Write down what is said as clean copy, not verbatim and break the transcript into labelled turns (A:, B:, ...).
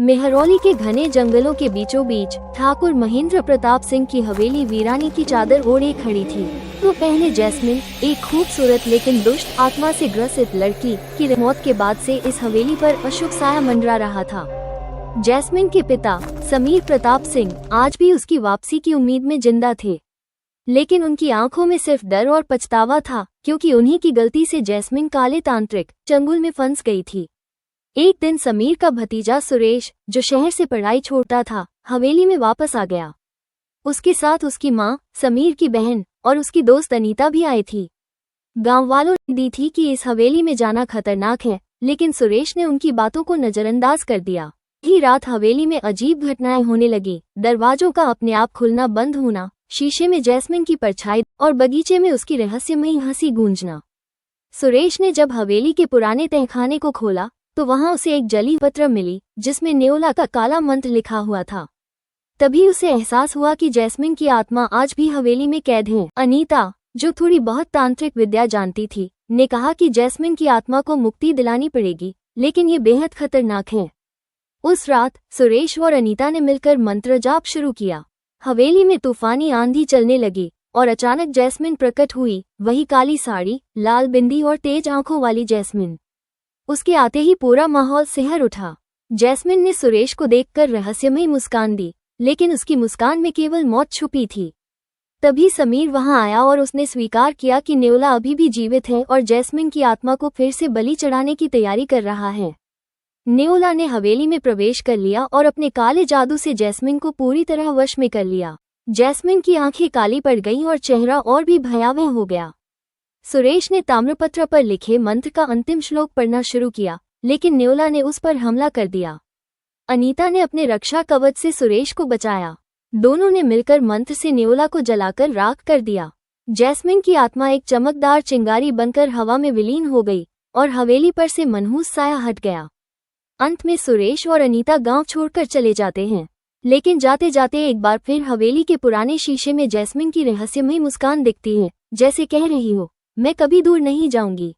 A: मेहरौली के घने जंगलों के बीचों बीच ठाकुर महेंद्र प्रताप सिंह की हवेली वीरानी की चादर ओढ़े खड़ी थी। तो पहले जैस्मिन, एक खूबसूरत लेकिन दुष्ट आत्मा से ग्रसित लड़की की मौत के बाद से इस हवेली पर अशुभ साया मंडरा रहा था। जैस्मिन के पिता समीर प्रताप सिंह आज भी उसकी वापसी की उम्मीद में जिंदा थे, लेकिन उनकी आंखों में सिर्फ डर और पछतावा था, क्योंकि उन्हीं की गलती से जैस्मिन काले तांत्रिक चंगुल में फंस गई थी। एक दिन समीर का भतीजा सुरेश, जो शहर से पढ़ाई छोड़ता था, हवेली में वापस आ गया। उसके साथ उसकी माँ, समीर की बहन और उसकी दोस्त अनीता भी आई थी। गांव वालों ने दी थी कि इस हवेली में जाना खतरनाक है, लेकिन सुरेश ने उनकी बातों को नजरअंदाज कर दिया। ही रात हवेली में अजीब घटनाएं होने लगी। दरवाजों का अपने आप खुलना बंद होना, शीशे में जैस्मिन की परछाई और बगीचे में उसकी रहस्यमयी हंसी गूंजना। सुरेश ने जब हवेली के पुराने तहखाने को खोला तो वहां उसे एक जली पत्र मिली, जिसमें न्योला का काला मंत्र लिखा हुआ था। तभी उसे एहसास हुआ कि जैस्मिन की आत्मा आज भी हवेली में कैद है। अनीता, जो थोड़ी बहुत तांत्रिक विद्या जानती थी, ने कहा कि जैस्मिन की आत्मा को मुक्ति दिलानी पड़ेगी, लेकिन ये बेहद खतरनाक है। उस रात सुरेश और अनीता ने मिलकर मंत्र जाप शुरू किया। हवेली में तूफानी आंधी चलने लगी और अचानक जैस्मिन प्रकट हुई, वही काली साड़ी, लाल बिंदी और तेज आंखों वाली जैस्मिन। उसके आते ही पूरा माहौल सिहर उठा। जैस्मिन ने सुरेश को देखकर रहस्यमयी मुस्कान दी, लेकिन उसकी मुस्कान में केवल मौत छुपी थी। तभी समीर वहां आया और उसने स्वीकार किया कि न्योला अभी भी जीवित है और जैस्मिन की आत्मा को फिर से बलि चढ़ाने की तैयारी कर रहा है। न्योला ने हवेली में प्रवेश कर लिया और अपने काले जादू से जैस्मिन को पूरी तरह वश में कर लिया। जैस्मिन की आंखें काली पड़ गईं और चेहरा और भी भयावह हो गया। सुरेश ने ताम्रपत्र पर लिखे मंत्र का अंतिम श्लोक पढ़ना शुरू किया, लेकिन न्योला ने उस पर हमला कर दिया। अनीता ने अपने रक्षा कवच से सुरेश को बचाया। दोनों ने मिलकर मंत्र से न्योला को जलाकर राख कर दिया। जैस्मिन की आत्मा एक चमकदार चिंगारी बनकर हवा में विलीन हो गई और हवेली पर से मनहूस साया हट गया। अंत में सुरेश और अनीता गांव छोड़कर चले जाते हैं, लेकिन जाते जाते एक बार फिर हवेली के पुराने शीशे में जैस्मिन की रहस्यमयी मुस्कान दिखती है, जैसे कह रही हो, मैं कभी दूर नहीं जाऊंगी।